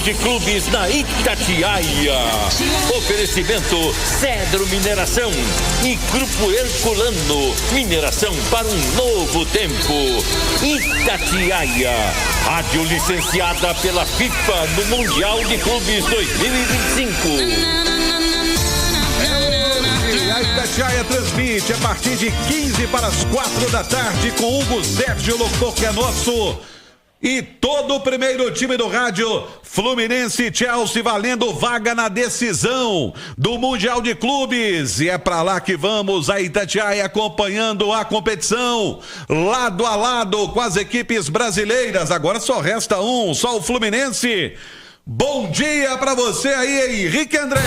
de Clubes na Itatiaia. Oferecimento Cedro Mineração e Grupo Herculano, mineração para um novo tempo. Itatiaia, rádio licenciada pela FIFA no Mundial de Clubes 2025. A Itatiaia transmite a partir de 15 para as 4 da tarde com Hugo Sérgio, locutor que é nosso. E todo o primeiro time do rádio, Fluminense e Chelsea, valendo vaga na decisão do Mundial de Clubes. E é pra lá que vamos, a Itatiaia acompanhando a competição, lado a lado com as equipes brasileiras. Agora só resta só o Fluminense. Bom dia pra você aí, Henrique André.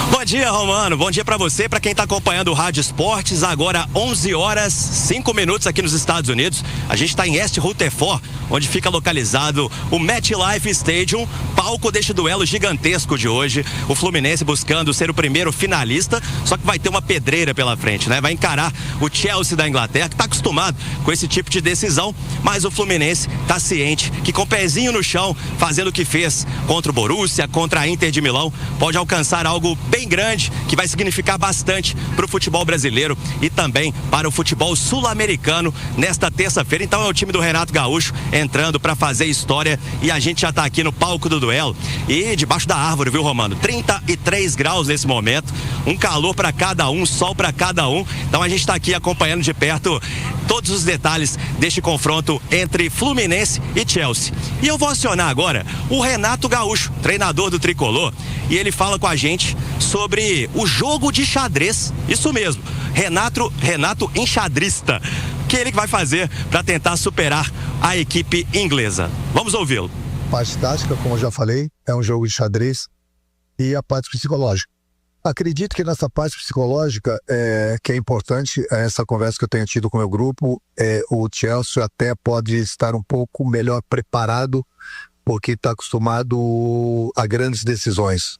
Bom dia, Romano. Bom dia pra você, pra quem tá acompanhando o Rádio Esportes. Agora 11 horas 5 minutos aqui nos Estados Unidos. A gente tá em East Rutherford, onde fica localizado o MetLife Stadium, palco deste duelo gigantesco de hoje. O Fluminense buscando ser o primeiro finalista, só que vai ter uma pedreira pela frente, né? Vai encarar o Chelsea da Inglaterra, que tá acostumado com esse tipo de decisão, mas o Fluminense tá ciente que com o pezinho no chão, fazendo o que fez contra o Borussia, contra a Inter de Milão, pode alcançar algo bem grande, que vai significar bastante para o futebol brasileiro e também para o futebol sul-americano nesta terça-feira. Então é o time do Renato Gaúcho entrando para fazer história e a gente já está aqui no palco do duelo e debaixo da árvore, viu, Romano? 33 graus nesse momento, um calor para cada um, sol para cada um. Então a gente está aqui acompanhando de perto todos os detalhes deste confronto entre Fluminense e Chelsea. E eu vou acionar agora o Renato Gaúcho, treinador do Tricolor, e ele fala com a gente sobre o jogo de xadrez, isso mesmo, Renato enxadrista, que ele vai fazer para tentar superar a equipe inglesa. Vamos ouvi-lo. A parte tática, como eu já falei, é um jogo de xadrez, e a parte psicológica. Acredito que nessa parte psicológica, que é importante, essa conversa que eu tenho tido com o meu grupo, o Chelsea até pode estar um pouco melhor preparado, porque está acostumado a grandes decisões.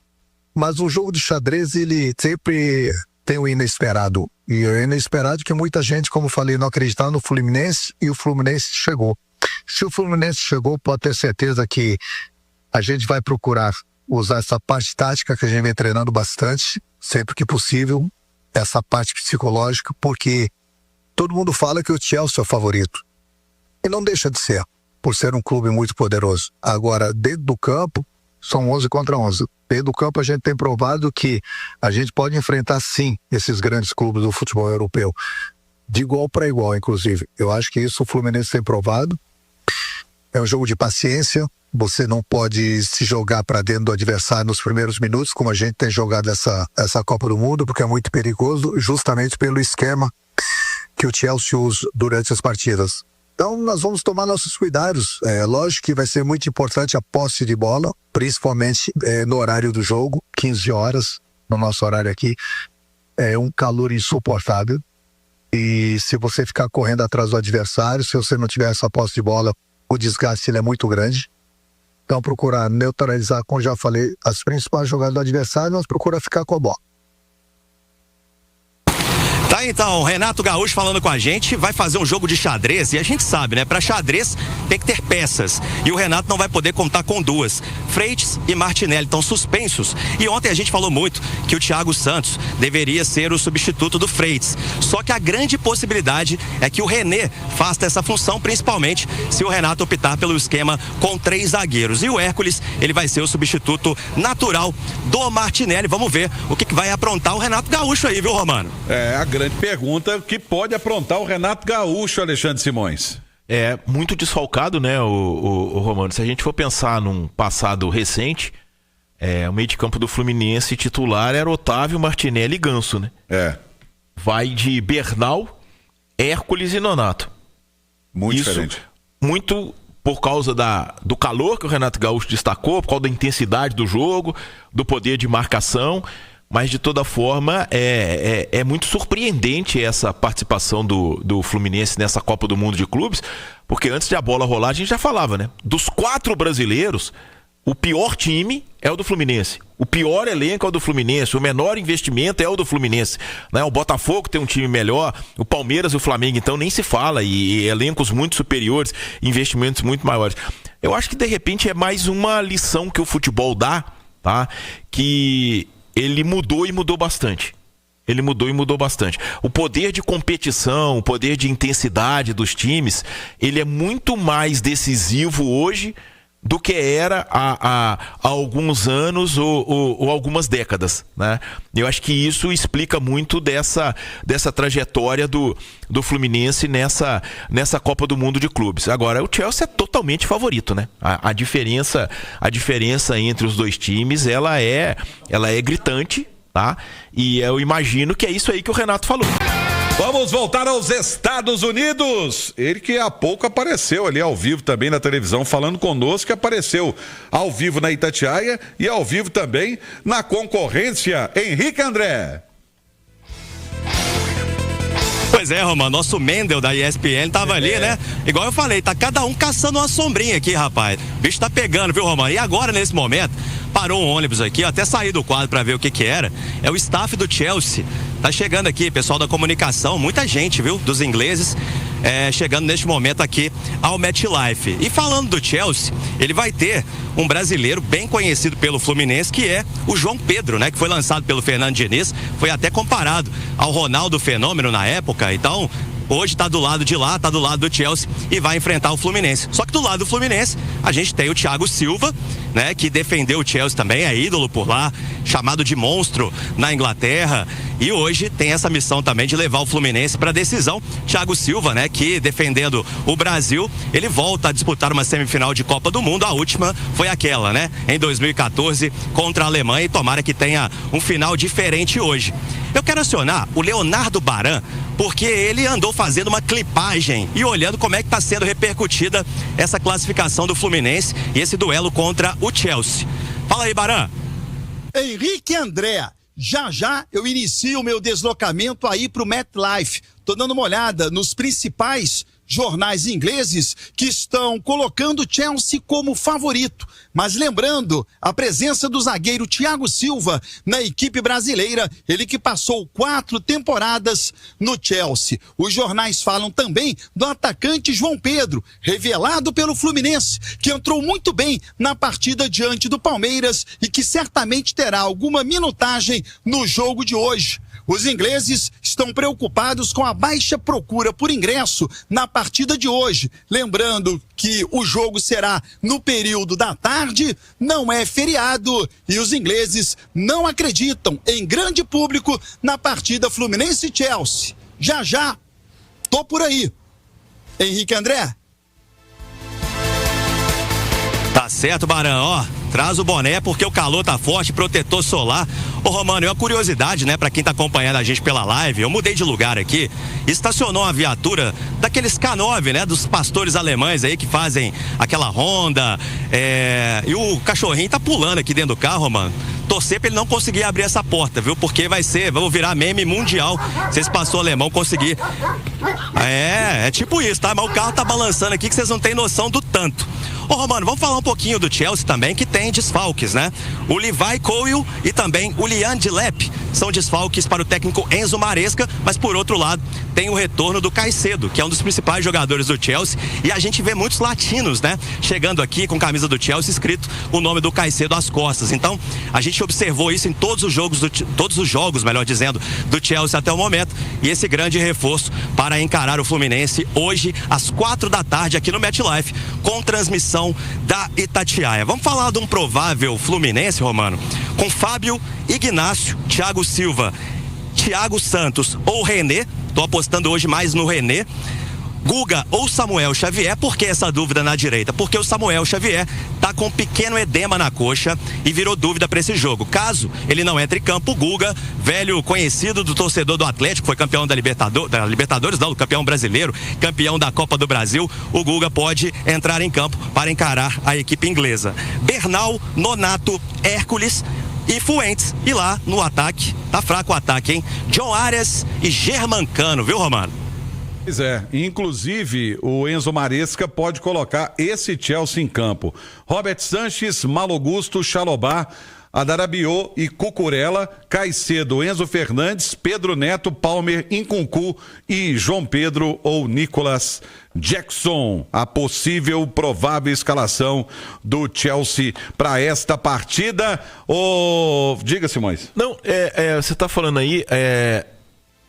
Mas o jogo de xadrez, ele sempre tem o inesperado. E o inesperado que muita gente, como falei, não acreditava no Fluminense, e o Fluminense chegou. Se o Fluminense chegou, pode ter certeza que a gente vai procurar usar essa parte tática que a gente vem treinando bastante, sempre que possível, essa parte psicológica, porque todo mundo fala que o Chelsea é o favorito. E não deixa de ser, por ser um clube muito poderoso. Agora, dentro do campo, são 11 contra 11. Dentro do campo a gente tem provado que a gente pode enfrentar sim esses grandes clubes do futebol europeu, de igual para igual, inclusive. Eu acho que isso o Fluminense tem provado. É um jogo de paciência, você não pode se jogar para dentro do adversário nos primeiros minutos, como a gente tem jogado essa Copa do Mundo, porque é muito perigoso, justamente pelo esquema que o Chelsea usa durante as partidas. Então nós vamos tomar nossos cuidados. Lógico que vai ser muito importante a posse de bola, principalmente no horário do jogo, 15 horas, no nosso horário aqui. É um calor insuportável. E se você ficar correndo atrás do adversário, se você não tiver essa posse de bola, o desgaste ele é muito grande. Então procurar neutralizar, como já falei, as principais jogadas do adversário, nós procuramos ficar com a bola. Tá, então, Renato Gaúcho falando com a gente, vai fazer um jogo de xadrez, e a gente sabe, né, pra xadrez tem que ter peças, e o Renato não vai poder contar com duas. Freitas e Martinelli estão suspensos, e ontem a gente falou muito que o Thiago Santos deveria ser o substituto do Freitas, só que a grande possibilidade é que o René faça essa função, principalmente se o Renato optar pelo esquema com 3 zagueiros, e o Hércules, ele vai ser o substituto natural do Martinelli. Vamos ver o que vai aprontar o Renato Gaúcho aí, viu, Romano? A grande pergunta que pode aprontar o Renato Gaúcho, Alexandre Simões. É muito desfalcado, né, o Romano? Se a gente for pensar num passado recente, o meio de campo do Fluminense titular era Otávio, Martinelli e Ganso, né? Vai de Bernal, Hércules e Nonato. Muito diferente. Muito por causa do calor que o Renato Gaúcho destacou, por causa da intensidade do jogo, do poder de marcação. Mas de toda forma é muito surpreendente essa participação do Fluminense nessa Copa do Mundo de Clubes, porque antes de a bola rolar a gente já falava, né? Dos 4 brasileiros, o pior time é o do Fluminense. O pior elenco é o do Fluminense. O menor investimento é o do Fluminense. Né? O Botafogo tem um time melhor. O Palmeiras e o Flamengo, então, nem se fala. E elencos muito superiores, investimentos muito maiores. Eu acho que, de repente, é mais uma lição que o futebol dá, tá? Que ele mudou e mudou bastante. Ele mudou e mudou bastante. O poder de competição, o poder de intensidade dos times, ele é muito mais decisivo hoje do que era há alguns anos ou algumas décadas, né? Eu acho que isso explica muito dessa trajetória do Fluminense nessa Copa do Mundo de Clubes. Agora, o Chelsea é totalmente favorito, né? A diferença entre os dois times, ela é gritante, tá? E eu imagino que é isso aí que o Renato falou. Vamos voltar aos Estados Unidos. Ele que há pouco apareceu ali ao vivo também na televisão falando conosco, que apareceu ao vivo na Itatiaia e ao vivo também na concorrência. Henrique André. Pois é, Romano, nosso Mendel da ESPN tava ali, né? Igual eu falei, tá cada um caçando uma sombrinha aqui, rapaz. O bicho tá pegando, viu, Romano? E agora, nesse momento, parou um ônibus aqui, eu até saí do quadro pra ver o que era. É o staff do Chelsea. Tá chegando aqui, pessoal da comunicação, muita gente, viu? Dos ingleses, chegando neste momento aqui ao MetLife. E falando do Chelsea, ele vai ter um brasileiro bem conhecido pelo Fluminense, que é o João Pedro, né? Que foi lançado pelo Fernando Diniz, foi até comparado ao Ronaldo Fenômeno na época. Então, hoje tá do lado de lá, tá do lado do Chelsea e vai enfrentar o Fluminense. Só que do lado do Fluminense, a gente tem o Thiago Silva, né? Que defendeu o Chelsea também, é ídolo por lá, chamado de monstro na Inglaterra. E hoje tem essa missão também de levar o Fluminense para a decisão. Thiago Silva, né? Que defendendo o Brasil, ele volta a disputar uma semifinal de Copa do Mundo. A última foi aquela, né? Em 2014 contra a Alemanha, e tomara que tenha um final diferente hoje. Eu quero acionar o Leonardo Baran, porque ele andou fazendo uma clipagem e olhando como é que está sendo repercutida essa classificação do Fluminense e esse duelo contra o Chelsea. Fala aí, Baran. Henrique André, já eu inicio o meu deslocamento aí para o MetLife. Tô dando uma olhada nos principais jornais ingleses que estão colocando o Chelsea como favorito. Mas lembrando a presença do zagueiro Thiago Silva na equipe brasileira, ele que passou 4 temporadas no Chelsea. Os jornais falam também do atacante João Pedro, revelado pelo Fluminense, que entrou muito bem na partida diante do Palmeiras e que certamente terá alguma minutagem no jogo de hoje. Os ingleses estão preocupados com a baixa procura por ingresso na partida de hoje. Lembrando que o jogo será no período da tarde, não é feriado, e os ingleses não acreditam em grande público na partida Fluminense-Chelsea. Já, tô por aí. Henrique André. Tá certo, Barão, ó. Traz o boné porque o calor tá forte, protetor solar. Ô, Romano, é uma curiosidade, né, pra quem tá acompanhando a gente pela live. Eu mudei de lugar aqui, estacionou uma viatura daqueles K9, né, dos pastores alemães aí que fazem aquela ronda. E o cachorrinho tá pulando aqui dentro do carro, Romano. Torcer pra ele não conseguir abrir essa porta, viu? Porque vamos virar meme mundial se esse pastor alemão conseguir. É tipo isso, tá? Mas o carro tá balançando aqui que vocês não têm noção do tanto. Ô, Romano, vamos falar um pouquinho do Chelsea também, que tem desfalques, né? O Levi Colwill e também o Lian Delap são desfalques para o técnico Enzo Maresca, mas por outro lado tem o retorno do Caicedo, que é um dos principais jogadores do Chelsea, e a gente vê muitos latinos, né? Chegando aqui com camisa do Chelsea, escrito o nome do Caicedo às costas. Então, a gente observou isso em todos os jogos, melhor dizendo, do Chelsea até o momento, e esse grande reforço para encarar o Fluminense hoje às 4 da tarde aqui no MetLife, com transmissão da Itatiaia. Vamos falar de um provável Fluminense, Romano, com Fábio, Ignácio, Thiago Silva, Thiago Santos ou René. Tô apostando hoje mais no René. Guga ou Samuel Xavier. Por que essa dúvida na direita? Porque o Samuel Xavier tá com um pequeno edema na coxa e virou dúvida para esse jogo. Caso ele não entre em campo, o Guga, velho conhecido do torcedor do Atlético, foi campeão da Libertadores, não, campeão brasileiro, campeão da Copa do Brasil, o Guga pode entrar em campo para encarar a equipe inglesa. Bernal, Nonato, Hércules e Fuentes. E lá no ataque, tá fraco o ataque, hein? John Arias e Germancano, viu, Romano? Pois é, inclusive o Enzo Maresca pode colocar esse Chelsea em campo. Robert Sanches, Malo Augusto, Chalobah, Adarabiô e Cucurella, Caicedo, Enzo Fernandes, Pedro Neto, Palmer, Nkunku e João Pedro ou Nicolas Jackson. A possível, provável escalação do Chelsea para esta partida. Diga, Simões. Não, você está falando aí,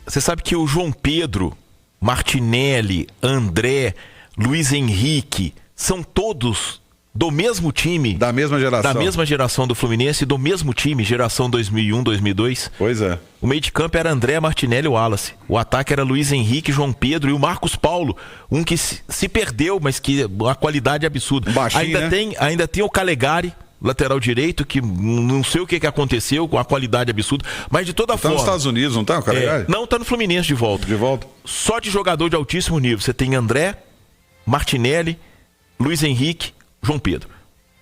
você sabe que o João Pedro, Martinelli, André, Luiz Henrique, são todos do mesmo time. Da mesma geração. Da mesma geração do Fluminense, do mesmo time, geração 2001, 2002. Pois é. O meio de campo era André, Martinelli e Wallace. O ataque era Luiz Henrique, João Pedro e o Marcos Paulo. Um que se perdeu, mas que a qualidade é absurda. Baixinho, ainda tem o Calegari, lateral direito, que não sei o que aconteceu com a qualidade absurda, mas de toda forma... Tá nos Estados Unidos, não tá o Calegari? Não, tá no Fluminense de volta. De volta. Só de jogador de altíssimo nível. Você tem André, Martinelli, Luiz Henrique, João Pedro.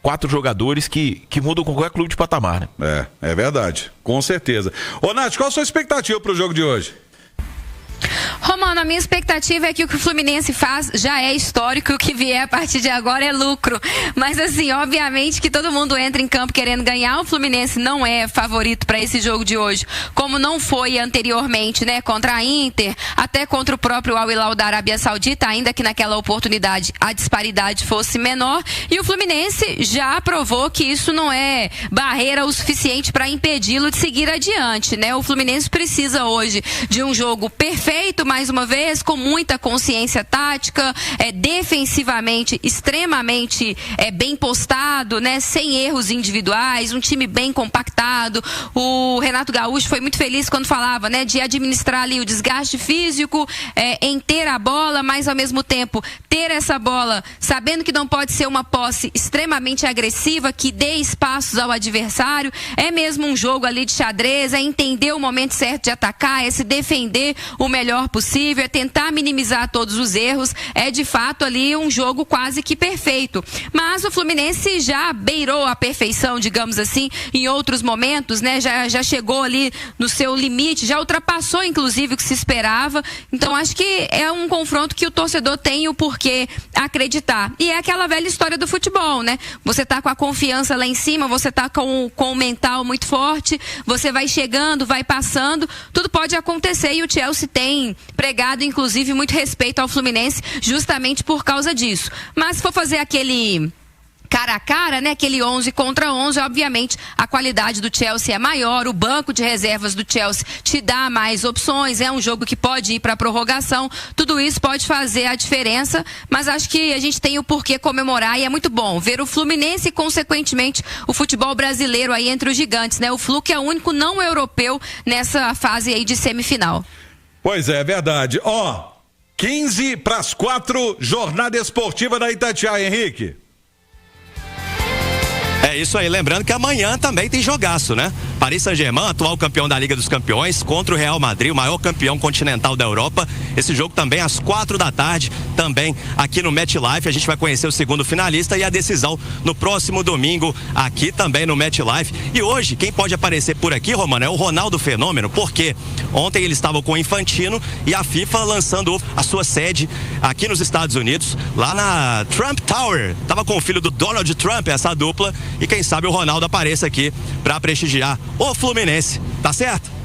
4 jogadores que mudam qualquer clube de patamar, né? É verdade, com certeza. Ô, Nath, qual a sua expectativa pro jogo de hoje? Romano, a minha expectativa é que o que o Fluminense faz já é histórico e o que vier a partir de agora é lucro. Mas assim, obviamente que todo mundo entra em campo querendo ganhar. O Fluminense não é favorito para esse jogo de hoje, como não foi anteriormente, né? Contra a Inter, até contra o próprio Al Hilal da Arábia Saudita, ainda que naquela oportunidade a disparidade fosse menor. E o Fluminense já provou que isso não é barreira o suficiente para impedi-lo de seguir adiante, né? O Fluminense precisa hoje de um jogo perfeito, mais uma vez, com muita consciência tática, defensivamente extremamente bem postado, né, sem erros individuais, um time bem compactado. O Renato Gaúcho foi muito feliz quando falava, né, de administrar ali o desgaste físico, em ter a bola, mas ao mesmo tempo ter essa bola sabendo que não pode ser uma posse extremamente agressiva, que dê espaços ao adversário. É mesmo um jogo ali de xadrez, é entender o momento certo de atacar, é se defender o melhor possível, é tentar minimizar todos os erros. É de fato ali um jogo quase que perfeito, mas o Fluminense já beirou a perfeição, digamos assim, em outros momentos, né? Já chegou ali no seu limite, já ultrapassou inclusive o que se esperava. Então acho que é um confronto que o torcedor tem o porquê acreditar, e é aquela velha história do futebol, né? Você tá com a confiança lá em cima, você tá com o mental muito forte, você vai chegando, vai passando, tudo pode acontecer, e o Chelsea tem pregado inclusive muito respeito ao Fluminense justamente por causa disso. Mas se for fazer aquele cara a cara, né, aquele 11 contra 11, obviamente a qualidade do Chelsea é maior, o banco de reservas do Chelsea te dá mais opções, é um jogo que pode ir para a prorrogação, tudo isso pode fazer a diferença, mas acho que a gente tem o porquê comemorar, e é muito bom ver o Fluminense e consequentemente o futebol brasileiro aí entre os gigantes, né? O Flu, que é o único não europeu nessa fase aí de semifinal. Pois é verdade. 15 para as 4, jornada esportiva da Itatiaia, Henrique. É isso aí, lembrando que amanhã também tem jogaço, né? Paris Saint-Germain, atual campeão da Liga dos Campeões, contra o Real Madrid, o maior campeão continental da Europa. Esse jogo também às 4 da tarde, também aqui no MetLife. A gente vai conhecer o segundo finalista e a decisão no próximo domingo, aqui também no MetLife. E hoje, quem pode aparecer por aqui, Romano, é o Ronaldo Fenômeno, porque ontem eles estavam com o Infantino e a FIFA lançando a sua sede aqui nos Estados Unidos, lá na Trump Tower. Tava com o filho do Donald Trump, essa dupla, e quem sabe o Ronaldo apareça aqui para prestigiar o Fluminense, tá certo?